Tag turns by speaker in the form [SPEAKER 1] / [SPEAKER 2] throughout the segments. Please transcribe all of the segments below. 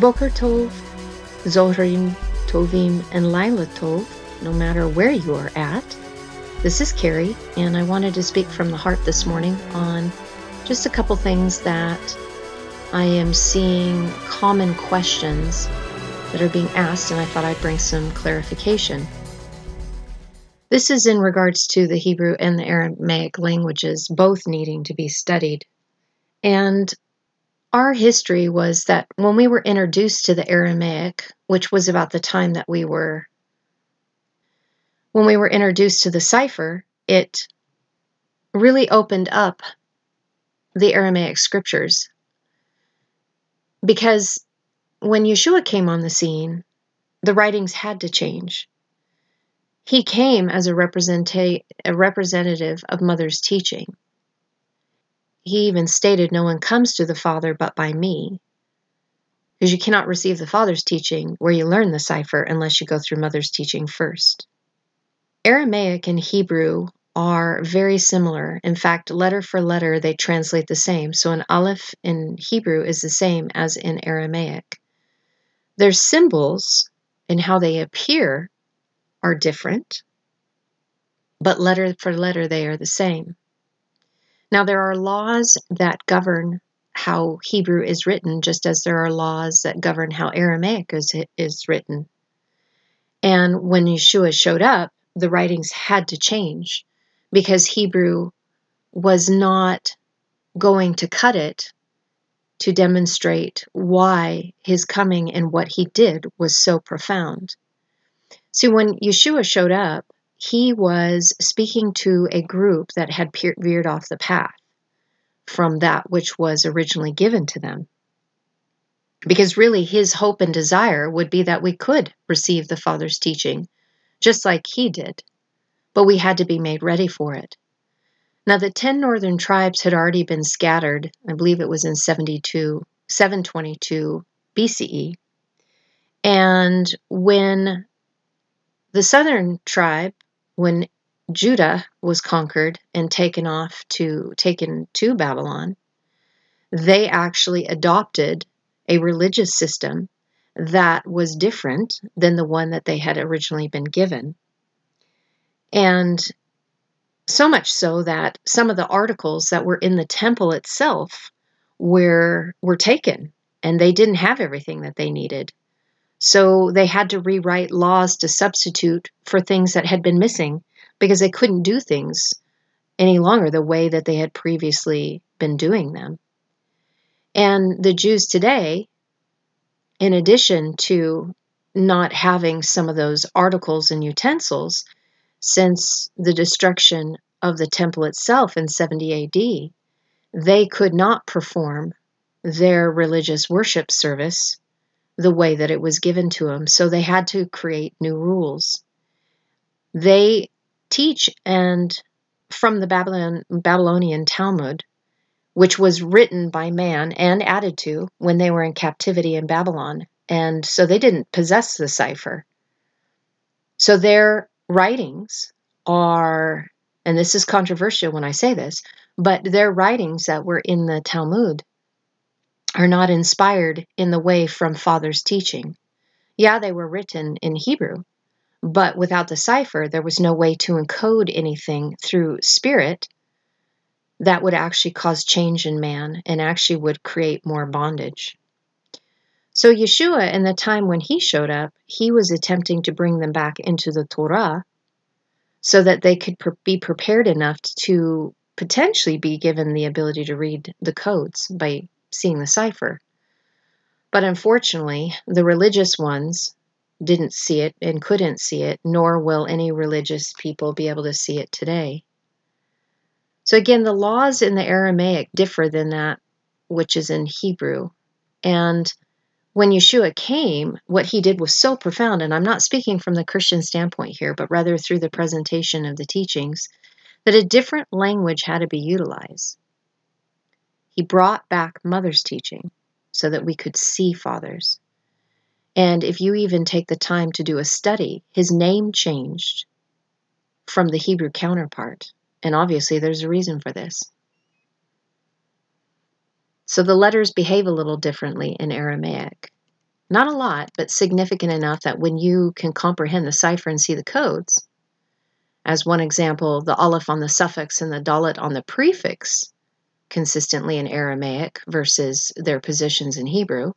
[SPEAKER 1] Boker Tov, Zohrim Tovim, and Laila Tov, no matter where you are at. This is Carrie, and I wanted to speak from the heart this morning on just a couple things that I am seeing common questions that are being asked, and I thought I'd bring some clarification. This is in regards to the Hebrew and the Aramaic languages, both needing to be studied. And our history was that when we were introduced to the Aramaic, which was about the time that when we were introduced to the cipher, it really opened up the Aramaic scriptures. Because when Yeshua came on the scene, the writings had to change. He came as a representative of Mother's teaching. He even stated, "No one comes to the Father but by me," because you cannot receive the Father's teaching where you learn the cipher unless you go through Mother's teaching first. Aramaic and Hebrew are very similar. In fact, letter for letter, they translate the same. So an aleph in Hebrew is the same as in Aramaic. Their symbols and how they appear are different, but letter for letter, they are the same. Now, there are laws that govern how Hebrew is written, just as there are laws that govern how Aramaic is written. And when Yeshua showed up, the writings had to change because Hebrew was not going to cut it to demonstrate why his coming and what he did was so profound. See, when Yeshua showed up, he was speaking to a group that had veered off the path from that which was originally given to them. Because really his hope and desire would be that we could receive the Father's teaching, just like he did. But we had to be made ready for it. Now, the 10 northern tribes had already been scattered. I believe it was in 722 BCE. And when the southern tribe, when Judah was conquered and taken to Babylon, they actually adopted a religious system that was different than the one that they had originally been given. And so much so that some of the articles that were in the temple itself were taken, and they didn't have everything that they needed. So they had to rewrite laws to substitute for things that had been missing because they couldn't do things any longer the way that they had previously been doing them. And the Jews today, in addition to not having some of those articles and utensils, since the destruction of the temple itself in 70 AD, they could not perform their religious worship service the way that it was given to them. So they had to create new rules. They teach from the Babylonian Talmud, which was written by man and added to when they were in captivity in Babylon. And so they didn't possess the cipher. So their writings are, and this is controversial when I say this, but their writings that were in the Talmud are not inspired in the way from Father's teaching. Yeah, they were written in Hebrew, but without the cipher, there was no way to encode anything through spirit that would actually cause change in man and actually would create more bondage. So Yeshua, in the time when he showed up, he was attempting to bring them back into the Torah so that they could be prepared enough to potentially be given the ability to read the codes by seeing the cipher. But unfortunately, the religious ones didn't see it and couldn't see it, nor will any religious people be able to see it today. So again, the laws in the Aramaic differ than that which is in Hebrew. And when Yeshua came, what he did was so profound, and I'm not speaking from the Christian standpoint here, but rather through the presentation of the teachings, that a different language had to be utilized. He brought back Mother's teaching so that we could see Father's. And if you even take the time to do a study, his name changed from the Hebrew counterpart. And obviously there's a reason for this. So the letters behave a little differently in Aramaic. Not a lot, but significant enough that when you can comprehend the cipher and see the codes, as one example, the aleph on the suffix and the dalet on the prefix consistently in Aramaic versus their positions in Hebrew,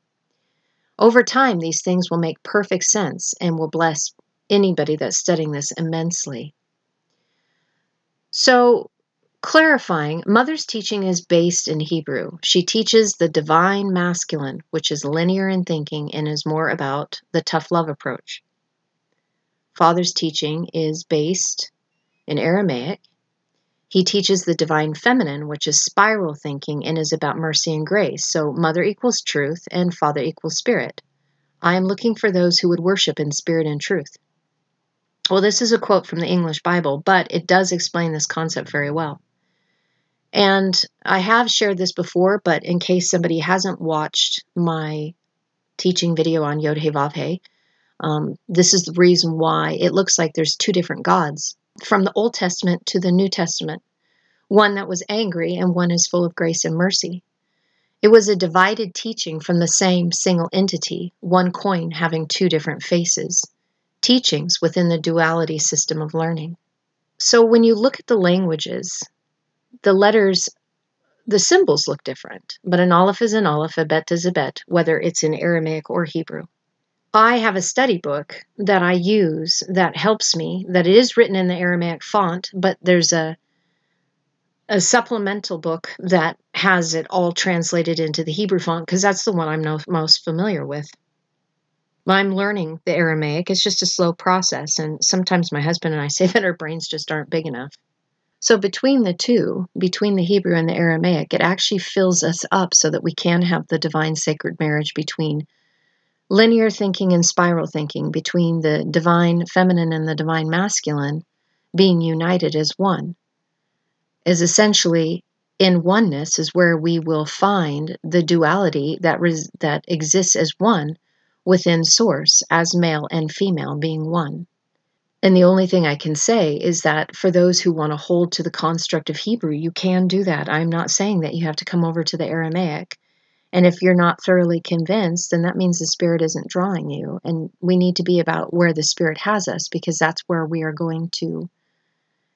[SPEAKER 1] over time, these things will make perfect sense and will bless anybody that's studying this immensely. So, clarifying, Mother's teaching is based in Hebrew. She teaches the divine masculine, which is linear in thinking and is more about the tough love approach. Father's teaching is based in Aramaic. He teaches the divine feminine, which is spiral thinking and is about mercy and grace. So mother equals truth and father equals spirit. I am looking for those who would worship in spirit and truth. Well, this is a quote from the English Bible, but it does explain this concept very well. And I have shared this before, but in case somebody hasn't watched my teaching video on Yod He Vav He, this is the reason why it looks like there's two different gods from the Old Testament to the New Testament. One that was angry and one is full of grace and mercy. It was a divided teaching from the same single entity, one coin having two different faces, teachings within the duality system of learning. So when you look at the languages, the letters, the symbols look different, but an aleph is an aleph, a bet is a bet, whether it's in Aramaic or Hebrew. I have a study book that I use that helps me, that it is written in the Aramaic font, but there's a supplemental book that has it all translated into the Hebrew font because that's the one I'm most familiar with. I'm learning the Aramaic. It's just a slow process, and sometimes my husband and I say that our brains just aren't big enough. So between the two, between the Hebrew and the Aramaic, it actually fills us up so that we can have the divine sacred marriage between linear thinking and spiral thinking, between the divine feminine and the divine masculine being united as one. Is essentially in oneness is where we will find the duality that exists as one within source, as male and female being one. And the only thing I can say is that for those who want to hold to the construct of Hebrew, you can do that. I'm not saying that you have to come over to the Aramaic. And if you're not thoroughly convinced, then that means the Spirit isn't drawing you. And we need to be about where the Spirit has us, because that's where we are going to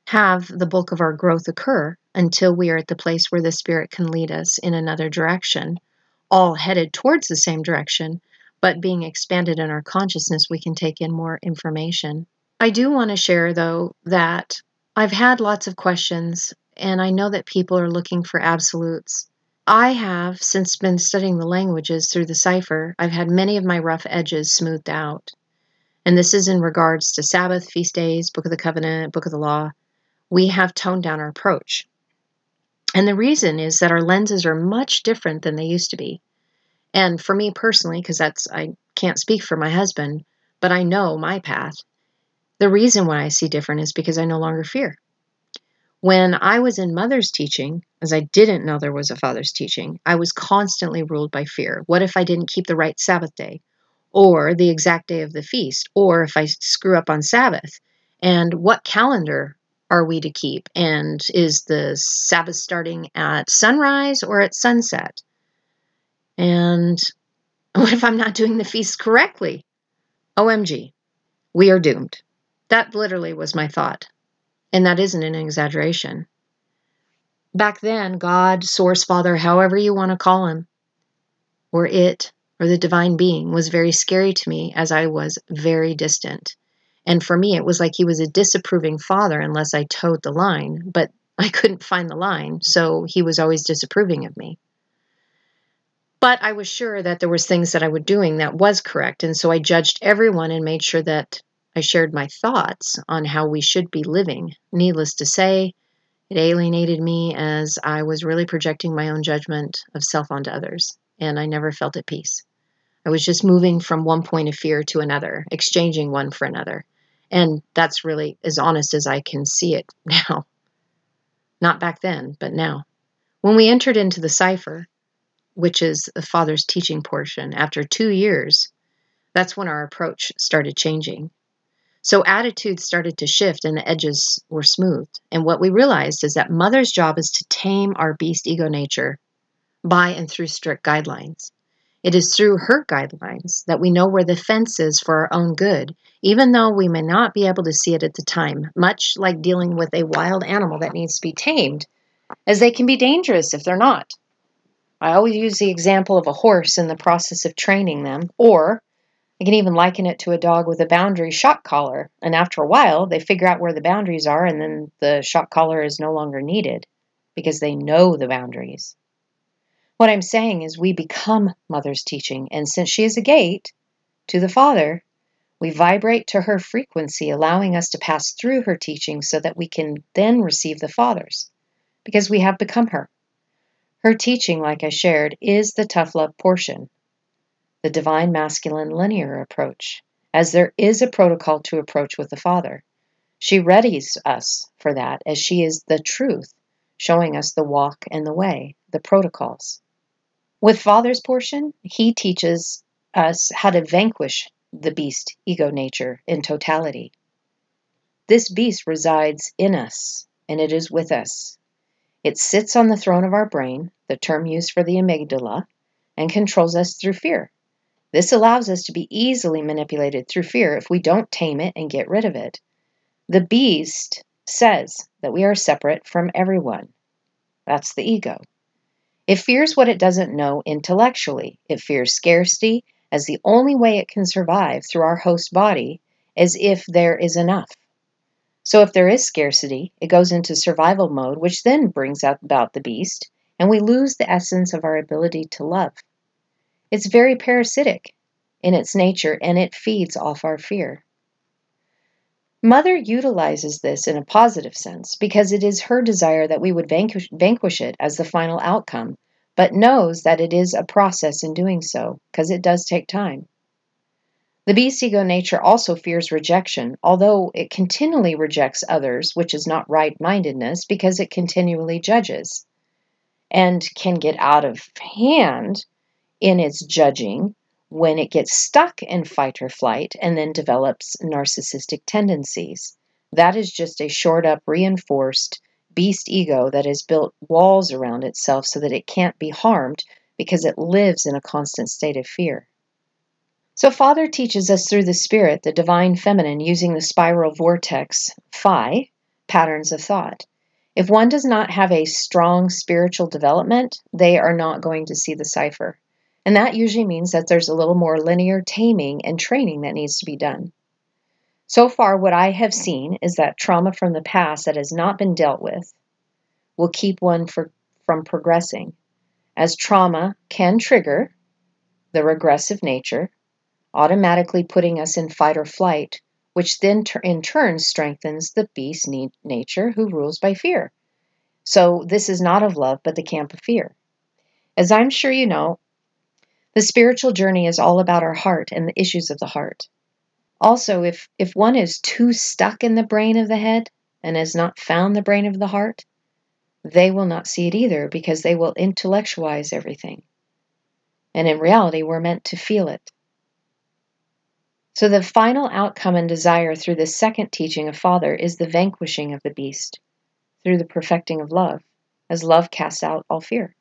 [SPEAKER 1] have the bulk of our growth occur until we are at the place where the Spirit can lead us in another direction, all headed towards the same direction, but being expanded in our consciousness, we can take in more information. I do want to share, though, that I've had lots of questions, and I know that people are looking for absolutes. I have, since been studying the languages through the cipher, I've had many of my rough edges smoothed out. And this is in regards to Sabbath, feast days, Book of the Covenant, Book of the Law. We have toned down our approach. And the reason is that our lenses are much different than they used to be. And for me personally, because I can't speak for my husband, but I know my path. The reason why I see different is because I no longer fear. When I was in Mother's teaching, as I didn't know there was a Father's teaching, I was constantly ruled by fear. What if I didn't keep the right Sabbath day? Or the exact day of the feast? Or if I screw up on Sabbath? And what calendar are we to keep? And is the Sabbath starting at sunrise or at sunset? And what if I'm not doing the feast correctly? OMG, we are doomed. That literally was my thought. And that isn't an exaggeration. Back then, God, Source, Father, however you want to call him, or it, or the divine being, was very scary to me as I was very distant. And for me, it was like he was a disapproving father unless I towed the line, but I couldn't find the line, so he was always disapproving of me. But I was sure that there was things that I was doing that was correct, and so I judged everyone and made sure that I shared my thoughts on how we should be living. Needless to say, it alienated me as I was really projecting my own judgment of self onto others, and I never felt at peace. I was just moving from one point of fear to another, exchanging one for another. And that's really as honest as I can see it now. Not back then, but now. When we entered into the cipher, which is the Father's teaching portion, after 2 years, that's when our approach started changing. So attitudes started to shift and the edges were smoothed. And what we realized is that Mother's job is to tame our beast ego nature by and through strict guidelines. It is through her guidelines that we know where the fence is for our own good, even though we may not be able to see it at the time, much like dealing with a wild animal that needs to be tamed, as they can be dangerous if they're not. I always use the example of a horse in the process of training them, or I can even liken it to a dog with a boundary shock collar, and after a while, they figure out where the boundaries are, and then the shock collar is no longer needed because they know the boundaries. What I'm saying is we become Mother's teaching, and since she is a gate to the Father, we vibrate to her frequency, allowing us to pass through her teaching so that we can then receive the Father's, because we have become her. Her teaching, like I shared, is the tough love portion, the divine masculine linear approach, as there is a protocol to approach with the Father. She readies us for that, as she is the truth, showing us the walk and the way, the protocols. With Father's portion, he teaches us how to vanquish the beast ego nature in totality. This beast resides in us, and it is with us. It sits on the throne of our brain, the term used for the amygdala, and controls us through fear. This allows us to be easily manipulated through fear if we don't tame it and get rid of it. The beast says that we are separate from everyone. That's the ego. It fears what it doesn't know intellectually. It fears scarcity as the only way it can survive through our host body is if there is enough. So if there is scarcity, it goes into survival mode, which then brings about the beast, and we lose the essence of our ability to love. It's very parasitic in its nature, and it feeds off our fear. Mother utilizes this in a positive sense because it is her desire that we would vanquish it as the final outcome, but knows that it is a process in doing so because it does take time. The beast ego nature also fears rejection, although it continually rejects others, which is not right-mindedness because it continually judges and can get out of hand in its judging when it gets stuck in fight or flight and then develops narcissistic tendencies. That is just a shored up, reinforced beast ego that has built walls around itself so that it can't be harmed because it lives in a constant state of fear. So Father teaches us through the Spirit, the divine feminine, using the spiral vortex, phi, patterns of thought. If one does not have a strong spiritual development, they are not going to see the cipher. And that usually means that there's a little more linear taming and training that needs to be done. So far, what I have seen is that trauma from the past that has not been dealt with will keep one from progressing, as trauma can trigger the regressive nature, automatically putting us in fight or flight, which then in turn strengthens the beast nature who rules by fear. So this is not of love, but the camp of fear. As I'm sure you know, the spiritual journey is all about our heart and the issues of the heart. Also, if one is too stuck in the brain of the head and has not found the brain of the heart, they will not see it either because they will intellectualize everything. And in reality, we're meant to feel it. So the final outcome and desire through the second teaching of Father is the vanquishing of the beast through the perfecting of love, as love casts out all fear.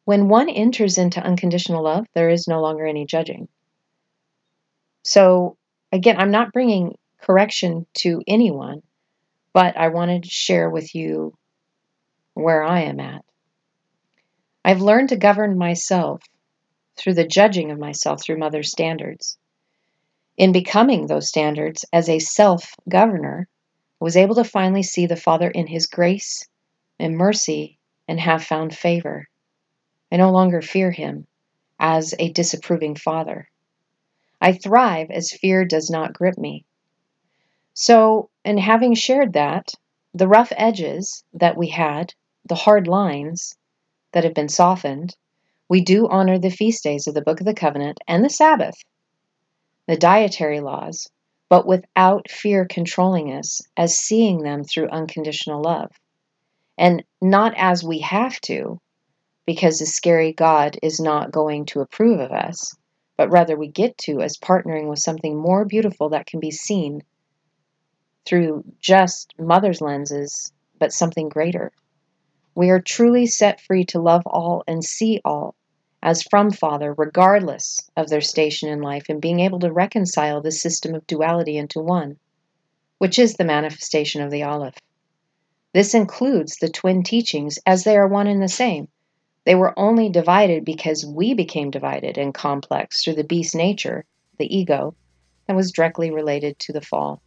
[SPEAKER 1] When one enters into unconditional love, there is no longer any judging. So, again, I'm not bringing correction to anyone, but I wanted to share with you where I am at. I've learned to govern myself through the judging of myself through Mother's standards. In becoming those standards as a self-governor, I was able to finally see the Father in His grace and mercy and have found favor. I no longer fear Him as a disapproving Father. I thrive as fear does not grip me. So, in having shared that, the rough edges that we had, the hard lines that have been softened, we do honor the feast days of the Book of the Covenant and the Sabbath, the dietary laws, but without fear controlling us, as seeing them through unconditional love. And not as we have to, because the scary God is not going to approve of us, but rather we get to as partnering with something more beautiful that can be seen through just Mother's lenses, but something greater. We are truly set free to love all and see all, as from Father, regardless of their station in life, and being able to reconcile the system of duality into one, which is the manifestation of the Aleph. This includes the twin teachings, as they are one and the same. They were only divided because we became divided and complex through the beast nature, the ego, that was directly related to the fall.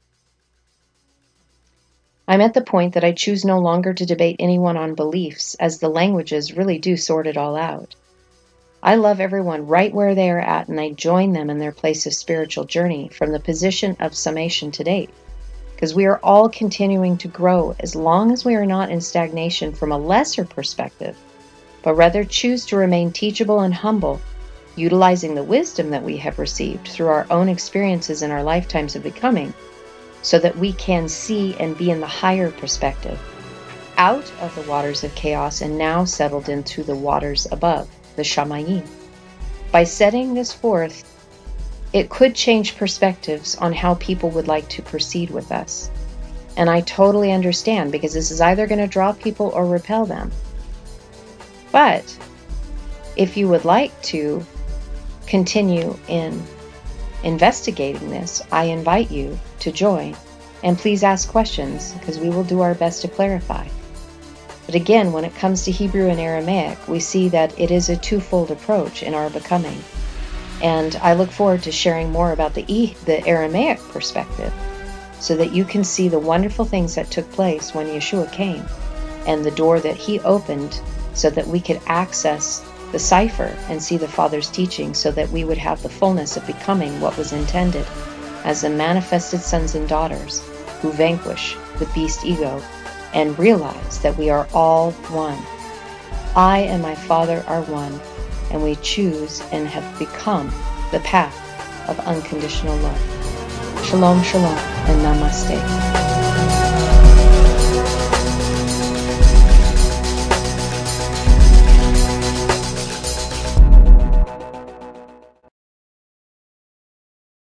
[SPEAKER 1] I'm at the point that I choose no longer to debate anyone on beliefs, as the languages really do sort it all out. I love everyone right where they are at, and I join them in their place of spiritual journey from the position of summation to date, because we are all continuing to grow as long as we are not in stagnation from a lesser perspective, but rather choose to remain teachable and humble, utilizing the wisdom that we have received through our own experiences in our lifetimes of becoming, so that we can see and be in the higher perspective, out of the waters of chaos and now settled into the waters above, the Shamayim. By setting this forth, it could change perspectives on how people would like to proceed with us. And I totally understand, because this is either going to draw people or repel them. But if you would like to continue in investigating this, I invite you to join, and please ask questions, because we will do our best to clarify. But again, when it comes to Hebrew and Aramaic, we see that it is a twofold approach in our becoming. And I look forward to sharing more about the Aramaic perspective, so that you can see the wonderful things that took place when Yeshua came, and the door that he opened so that we could access the cipher and see the Father's teaching, so that we would have the fullness of becoming what was intended as the manifested sons and daughters who vanquish the beast ego and realize that we are all one. I and my Father are one, and we choose and have become the path of unconditional love. Shalom, shalom, and namaste.